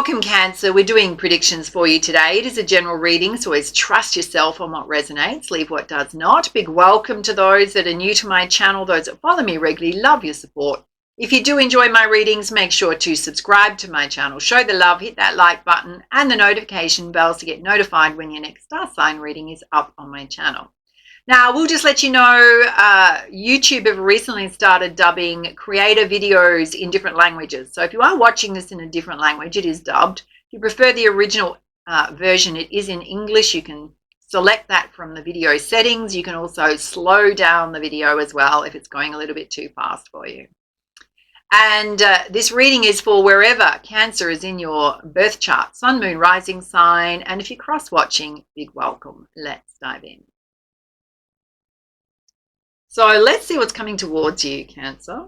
Welcome, Cancer. We're doing predictions for you today. It is a general reading, so always trust yourself on what resonates, leave what does not. Big welcome to those that are new to my channel, those that follow me regularly. Love your support. If you do enjoy my readings, make sure to subscribe to my channel, show the love, hit that like button and the notification bells to get notified when your next star sign reading is up on my channel. Now, we'll just let you know, YouTube have recently started dubbing creator videos in different languages. So if you are watching this in a different language, it is dubbed. If you prefer the original version, it is in English. You can select that from the video settings. You can also slow down the video as well if it's going a little bit too fast for you. And this reading is for wherever Cancer is in your birth chart, sun, moon, rising sign. And if you're cross-watching, big welcome. Let's dive in. So let's see what's coming towards you, Cancer.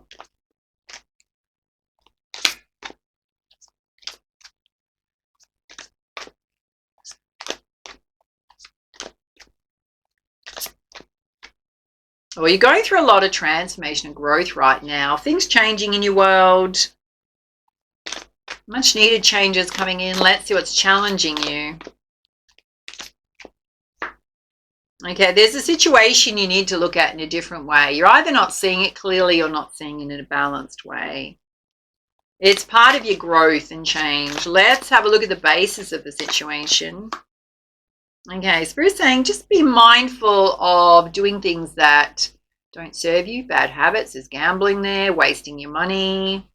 Well, you're going through a lot of transformation and growth right now. Things changing in your world. Much needed changes coming in. Let's see what's challenging you. Okay, there's a situation you need to look at in a different way. You're either not seeing it clearly or not seeing it in a balanced way. It's part of your growth and change. Let's have a look at the basis of the situation. Okay, Spirit's saying just be mindful of doing things that don't serve you. Bad habits, there's gambling there, wasting your money.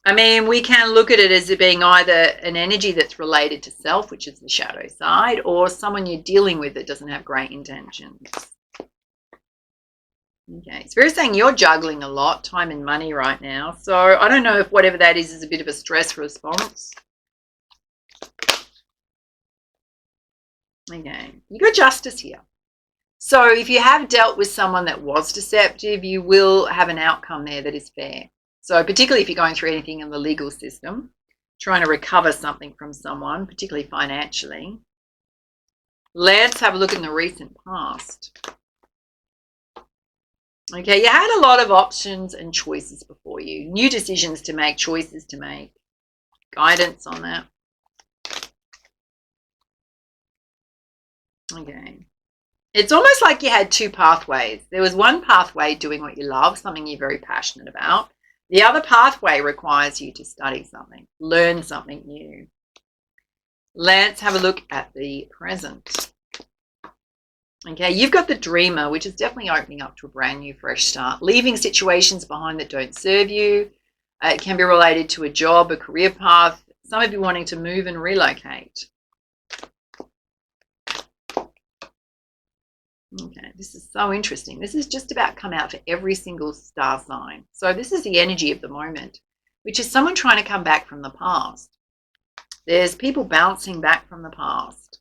I mean, we can look at it as it being either an energy that's related to self, which is the shadow side, or someone you're dealing with that doesn't have great intentions. Okay, Spirit's saying you're juggling a lot, time and money right now. So I don't know if whatever that is a bit of a stress response. Okay, you got justice here. So if you have dealt with someone that was deceptive, you will have an outcome there that is fair. So particularly if you're going through anything in the legal system, trying to recover something from someone, particularly financially. Let's have a look in the recent past. Okay, you had a lot of options and choices before you. New decisions to make, choices to make. Guidance on that. Okay. It's almost like you had two pathways. There was one pathway doing what you love, something you're very passionate about. The other pathway requires you to study something, learn something new. Let's have a look at the present. Okay, you've got the dreamer, which is definitely opening up to a brand new, fresh start. Leaving situations behind that don't serve you. It can be related to a job, a career path. Some of you wanting to move and relocate. Okay, this is so interesting. This is just about come out for every single star sign. So this is the energy of the moment, which is someone trying to come back from the past. There's people bouncing back from the past.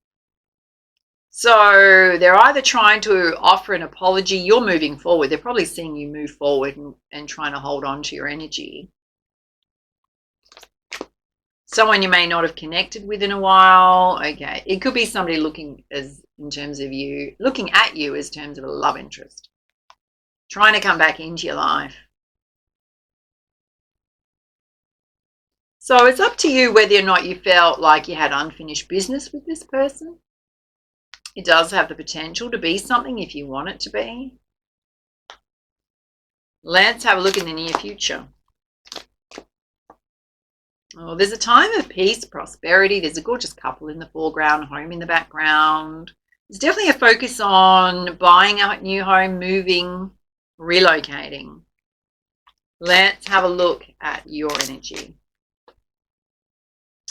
So they're either trying to offer an apology. You're moving forward. They're probably seeing you move forward and trying to hold on to your energy. Someone you may not have connected with in a while. Okay, it could be somebody looking in terms of you, looking at you as terms of a love interest, trying to come back into your life. So it's up to you whether or not you felt like you had unfinished business with this person. It does have the potential to be something if you want it to be. Let's have a look in the near future. Oh, there's a time of peace, prosperity. There's a gorgeous couple in the foreground, home in the background. There's definitely a focus on buying a new home, moving, relocating. Let's have a look at your energy.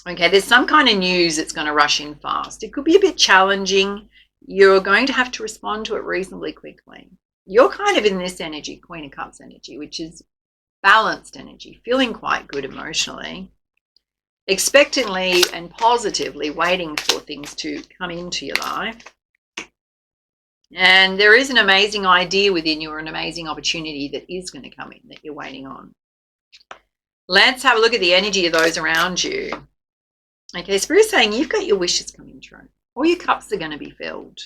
Okay, there's some kind of news that's going to rush in fast. It could be a bit challenging. You're going to have to respond to it reasonably quickly. You're kind of in this energy, Queen of Cups energy, which is balanced energy, feeling quite good emotionally. Expectantly and positively waiting for things to come into your life. And there is an amazing idea within you or an amazing opportunity that is going to come in that you're waiting on. Let's have a look at the energy of those around you. Okay, Spirit's saying you've got your wishes coming true. All your cups are going to be filled.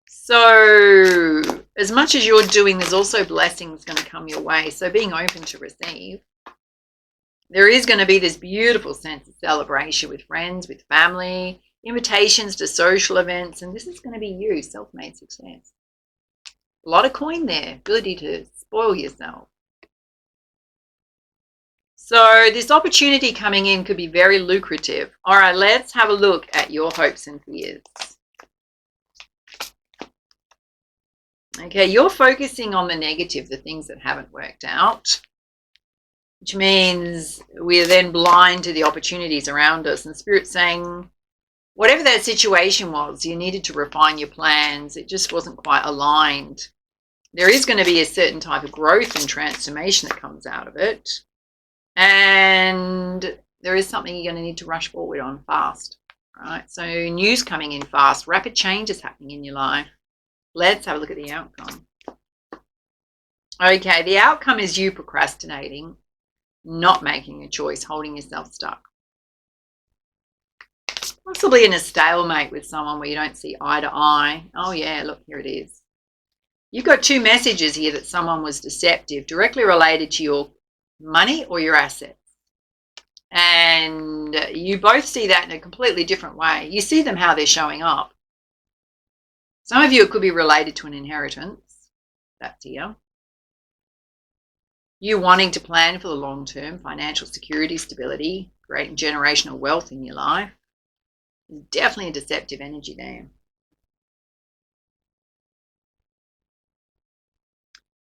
So as much as you're doing, there's also blessings going to come your way. So being open to receive. There is going to be this beautiful sense of celebration with friends, with family, invitations to social events, and this is going to be you, self-made success. A lot of coin there, ability to spoil yourself. So this opportunity coming in could be very lucrative. All right, let's have a look at your hopes and fears. Okay, you're focusing on the negative, the things that haven't worked out, which means we're then blind to the opportunities around us. And Spirit's saying, whatever that situation was, you needed to refine your plans. It just wasn't quite aligned. There is going to be a certain type of growth and transformation that comes out of it. And there is something you're going to need to rush forward on fast. Right? So news coming in fast, rapid changes happening in your life. Let's have a look at the outcome. Okay, the outcome is you procrastinating, not making a choice, holding yourself stuck. Possibly in a stalemate with someone where you don't see eye to eye. Oh yeah, look, here it is. You've got two messages here that someone was deceptive, directly related to your money or your assets. And you both see that in a completely different way. You see them how they're showing up. Some of you, it could be related to an inheritance. That's here. You wanting to plan for the long term, financial security, stability, creating generational wealth in your life. There's definitely a deceptive energy there.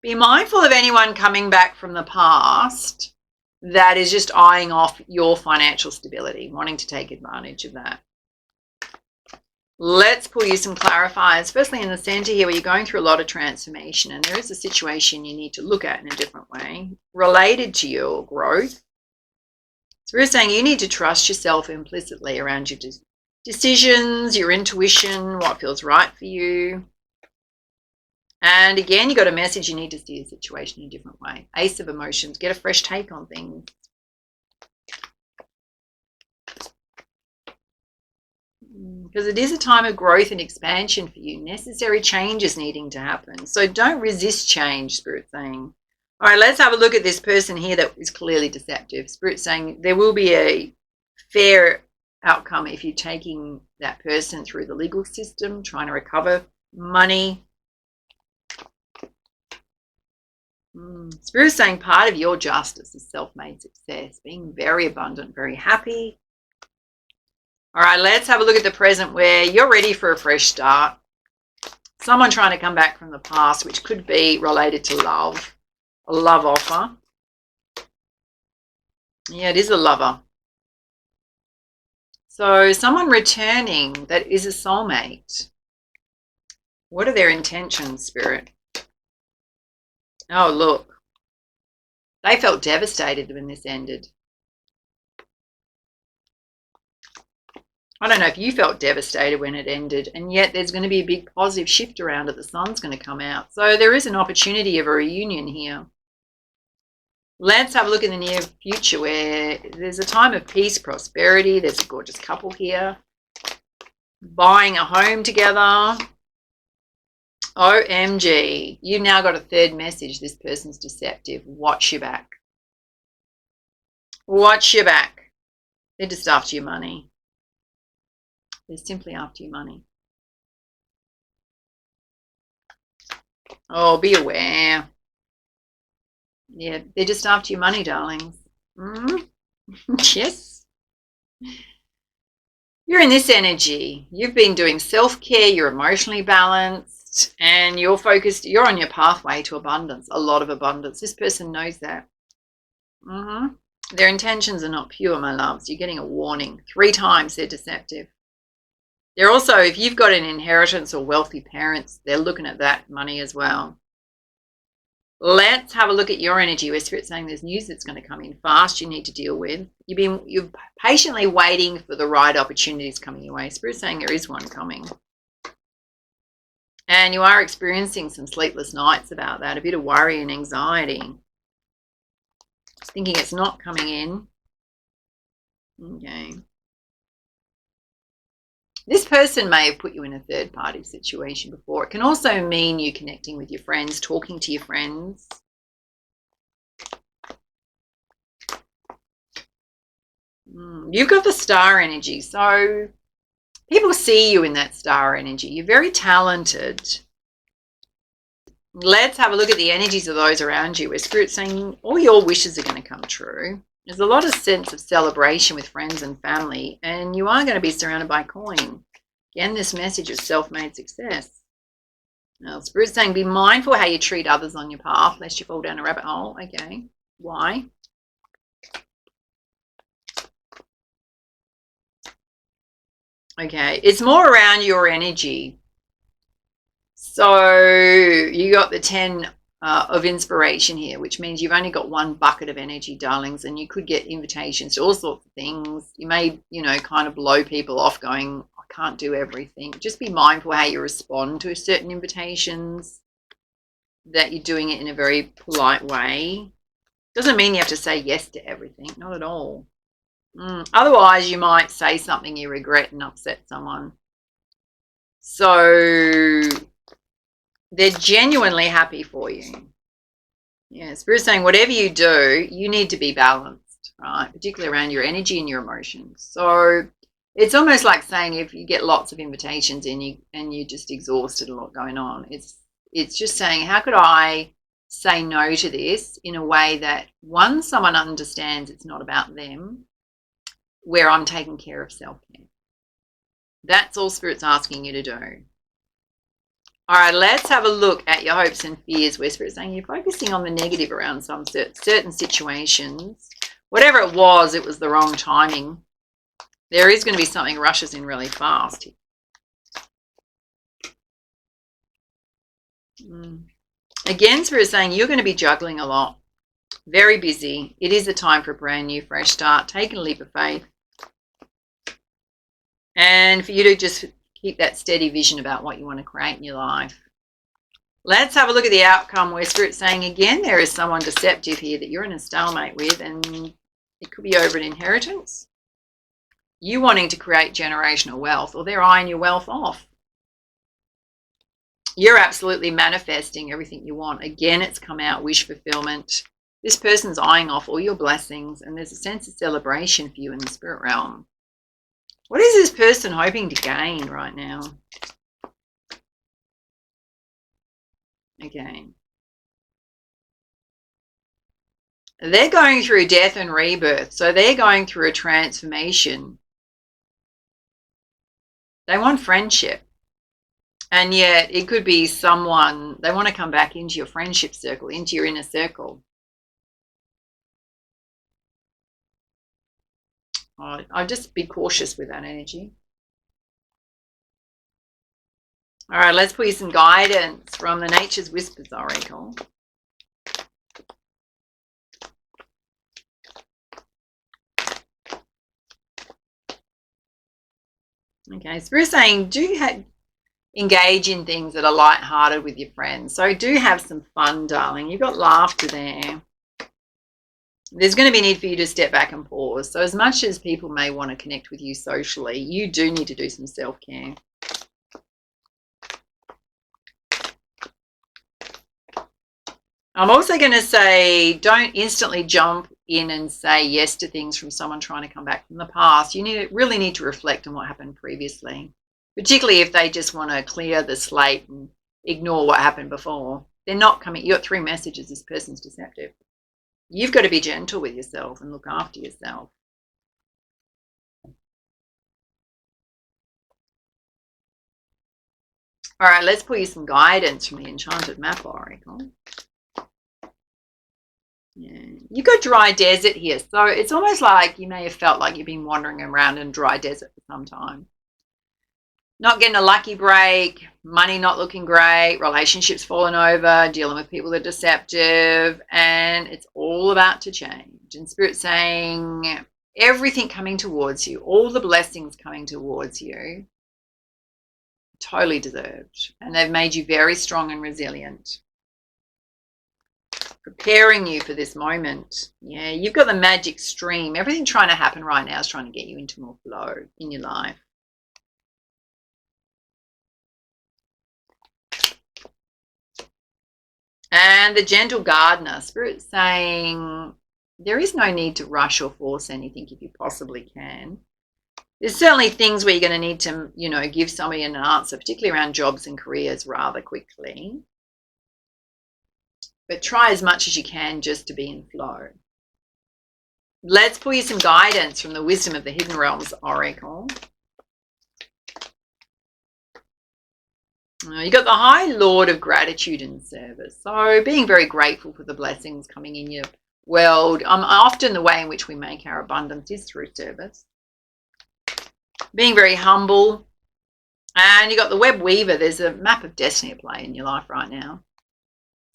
Be mindful of anyone coming back from the past that is just eyeing off your financial stability, wanting to take advantage of that. Let's pull you some clarifiers. Firstly, in the center here, where you're going through a lot of transformation, and there is a situation you need to look at in a different way, related to your growth. So we're saying you need to trust yourself implicitly around your decisions, your intuition, what feels right for you. And again, you got a message, you need to see the situation in a different way. Ace of emotions, get a fresh take on things. Because it is a time of growth and expansion for you. Necessary changes needing to happen. So don't resist change, Spirit's saying. All right, let's have a look at this person here that is clearly deceptive. Spirit's saying there will be a fair outcome if you're taking that person through the legal system, trying to recover money. Spirit's saying part of your justice is self-made success, being very abundant, very happy. All right, let's have a look at the present where you're ready for a fresh start. Someone trying to come back from the past, which could be related to love, a love offer. Yeah, it is a lover. So someone returning that is a soulmate. What are their intentions, Spirit? Oh, look. They felt devastated when this ended. I don't know if you felt devastated when it ended, and yet there's going to be a big positive shift around it. The sun's going to come out. So there is an opportunity of a reunion here. Let's have a look in the near future where there's a time of peace, prosperity. There's a gorgeous couple here. Buying a home together. OMG. You've now got a third message. This person's deceptive. Watch your back. Watch your back. They're just after your money. They're simply after your money. Oh, be aware. Yeah, they're just after your money, darlings. Yes. You're in this energy. You've been doing self-care. You're emotionally balanced. And you're focused. You're on your pathway to abundance. A lot of abundance. This person knows that. Their intentions are not pure, my loves. You're getting a warning. 3 times they're deceptive. They're also, if you've got an inheritance or wealthy parents, they're looking at that money as well. Let's have a look at your energy where Spirit's saying there's news that's going to come in fast you need to deal with. You're patiently waiting for the right opportunities coming your way. Spirit's saying there is one coming. And you are experiencing some sleepless nights about that, a bit of worry and anxiety. Thinking it's not coming in. Okay. This person may have put you in a third-party situation before. It can also mean you connecting with your friends, talking to your friends. You've got the star energy. So people see you in that star energy. You're very talented. Let's have a look at the energies of those around you, where Spirit's saying all your wishes are going to come true. There's a lot of sense of celebration with friends and family, and you are going to be surrounded by coin. Again, this message of self-made success. Now, Spirit's saying be mindful how you treat others on your path, lest you fall down a rabbit hole. Okay, why? Okay, it's more around your energy. So you got the 10 of inspiration here, which means you've only got one bucket of energy, darlings, and you could get invitations to all sorts of things. You may, kind of blow people off going, I can't do everything. Just be mindful how you respond to certain invitations, that you're doing it in a very polite way. Doesn't mean you have to say yes to everything, not at all. Otherwise, you might say something you regret and upset someone. So they're genuinely happy for you. Yeah, Spirit's saying whatever you do, you need to be balanced, right? Particularly around your energy and your emotions. So it's almost like saying if you get lots of invitations and you're just exhausted, a lot going on. It's just saying, how could I say no to this in a way that, one, someone understands it's not about them, where I'm taking care of self-care. That's all Spirit's asking you to do. All right, let's have a look at your hopes and fears, where Spirit's saying you're focusing on the negative around some certain situations. Whatever it was the wrong timing. There is going to be something rushes in really fast. Again, Spirit's saying you're going to be juggling a lot. Very busy. It is a time for a brand new, fresh start. Take a leap of faith. And for you to just keep that steady vision about what you want to create in your life. Let's have a look at the outcome, where Spirit's saying again there is someone deceptive here that you're in a stalemate with, and it could be over an inheritance. You wanting to create generational wealth, or they're eyeing your wealth off. You're absolutely manifesting everything you want. Again, it's come out, wish fulfillment. This person's eyeing off all your blessings, and there's a sense of celebration for you in the spirit realm. What is this person hoping to gain right now? Again. They're going through death and rebirth, so they're going through a transformation. They want friendship. And yet it could be someone, they want to come back into your friendship circle, into your inner circle. I'll just be cautious with that energy. All right, let's put you some guidance from the Nature's Whispers Oracle. Okay, Spirit's saying engage in things that are light-hearted with your friends. So do have some fun, darling. You've got laughter there. There's going to be a need for you to step back and pause. So as much as people may want to connect with you socially, you do need to do some self-care. I'm also going to say don't instantly jump in and say yes to things from someone trying to come back from the past. You really need to reflect on what happened previously, particularly if they just want to clear the slate and ignore what happened before. They're not coming. You got 3 messages. This person's deceptive. You've got to be gentle with yourself and look after yourself. All right, let's pull you some guidance from the Enchanted Map Oracle. Yeah, you've got dry desert here. So it's almost like you may have felt like you've been wandering around in dry desert for some time. Not getting a lucky break, money not looking great, relationships falling over, dealing with people that are deceptive, and it's all about to change. And Spirit's saying everything coming towards you, all the blessings coming towards you, totally deserved. And they've made you very strong and resilient, preparing you for this moment. Yeah, you've got the magic stream. Everything trying to happen right now is trying to get you into more flow in your life. And the gentle gardener, Spirit saying There is no need to rush or force anything if you possibly can. There's certainly things where you're going to need to, give somebody an answer, particularly around jobs and careers rather quickly. But try as much as you can just to be in flow. Let's pull you some guidance from the Wisdom of the Hidden Realms Oracle. You got the High Lord of Gratitude and Service. So being very grateful for the blessings coming in your world. Often the way in which we make our abundance is through service. Being very humble. And you got the Web Weaver. There's a map of destiny at play in your life right now.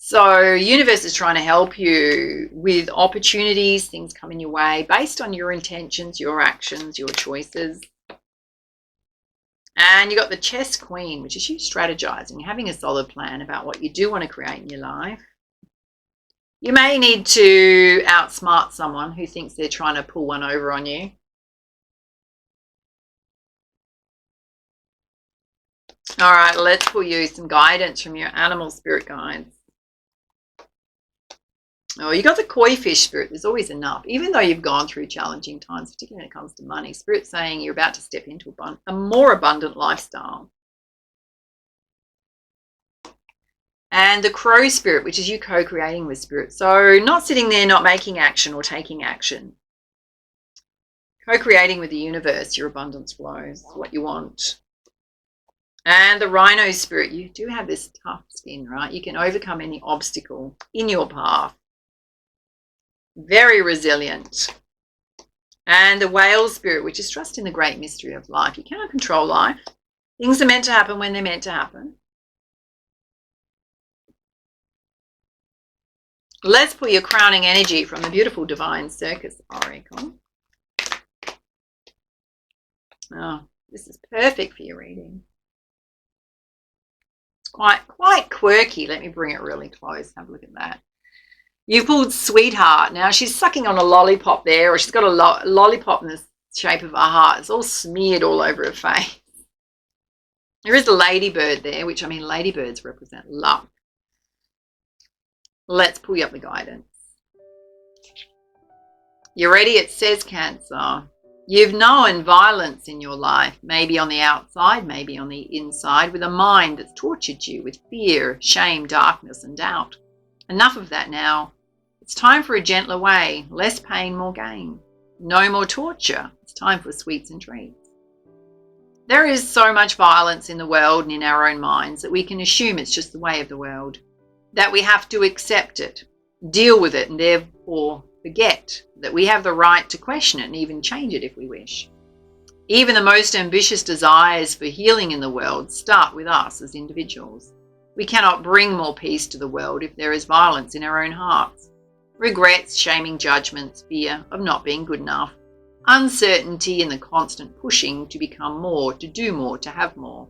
So universe is trying to help you with opportunities, things coming your way based on your intentions, your actions, your choices. And you got the Chess Queen, which is you strategizing, having a solid plan about what you do want to create in your life. You may need to outsmart someone who thinks they're trying to pull one over on you. All right, let's pull you some guidance from your animal spirit guides. Oh, you got the koi fish spirit. There's always enough. Even though you've gone through challenging times, particularly when it comes to money, Spirit's saying you're about to step into a more abundant lifestyle. And the crow spirit, which is you co-creating with Spirit. So not sitting there, not making action or taking action. Co-creating with the universe, your abundance flows, what you want. And the rhino spirit, you do have this tough skin, right? You can overcome any obstacle in your path. Very resilient. And the whale spirit, which is trust in the great mystery of life. You cannot control life. Things are meant to happen when they're meant to happen. Let's pull your crowning energy from the beautiful Divine Circus Oracle. Oh, this is perfect for your reading. It's quite quirky. Let me bring it really close. Have a look at that. You pulled Sweetheart. Now she's sucking on a lollipop there, or she's got a lollipop in the shape of a heart. It's all smeared all over her face. There is a ladybird there, which, ladybirds represent love. Let's pull you up the guidance. You ready? It says, Cancer. You've known violence in your life, maybe on the outside, maybe on the inside, with a mind that's tortured you with fear, shame, darkness, and doubt. Enough of that now. It's time for a gentler way. Less pain, more gain. No more torture. It's time for sweets and treats. There is so much violence in the world and in our own minds that we can assume it's just the way of the world, that we have to accept it, deal with it, and therefore forget that we have the right to question it and even change it if we wish. Even the most ambitious desires for healing in the world start with us as individuals. We cannot bring more peace to the world if there is violence in our own hearts. Regrets, shaming judgments, fear of not being good enough, uncertainty and the constant pushing to become more, to do more, to have more,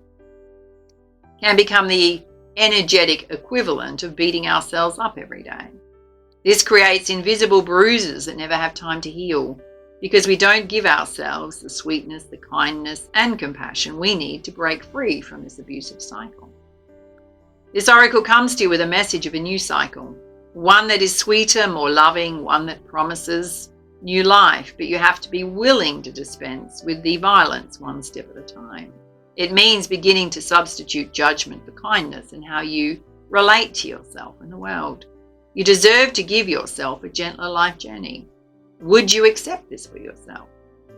can become the energetic equivalent of beating ourselves up every day. This creates invisible bruises that never have time to heal because we don't give ourselves the sweetness, the kindness and compassion we need to break free from this abusive cycle. This oracle comes to you with a message of a new cycle, one that is sweeter, more loving, one that promises new life, but you have to be willing to dispense with the violence one step at a time. It means beginning to substitute judgment for kindness in how you relate to yourself and the world. You deserve to give yourself a gentler life journey. Would you accept this for yourself?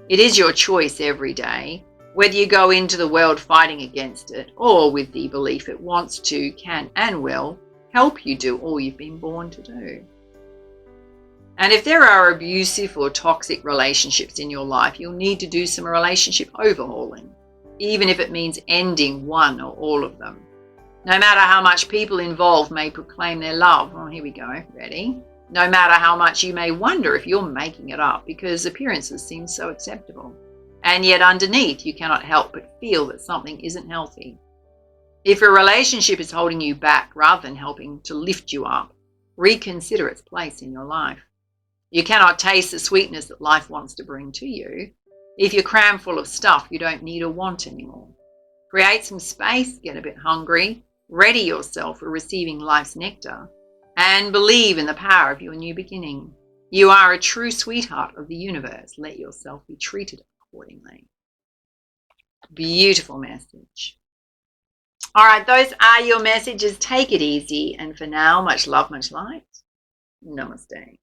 It is your choice every day, whether you go into the world fighting against it or with the belief it wants to, can and will help you do all you've been born to do. And if there are abusive or toxic relationships in your life, you'll need to do some relationship overhauling, even if it means ending one or all of them. No matter how much people involved may proclaim their love, oh, here we go, ready? No matter how much you may wonder if you're making it up because appearances seem so acceptable. And yet underneath, you cannot help but feel that something isn't healthy. If a relationship is holding you back rather than helping to lift you up, reconsider its place in your life. You cannot taste the sweetness that life wants to bring to you if you're crammed full of stuff you don't need or want anymore. Create some space, get a bit hungry, ready yourself for receiving life's nectar, and believe in the power of your new beginning. You are a true sweetheart of the universe. Let yourself be treated accordingly. Beautiful message. All right, those are your messages. Take it easy. And for now, much love, much light. Namaste.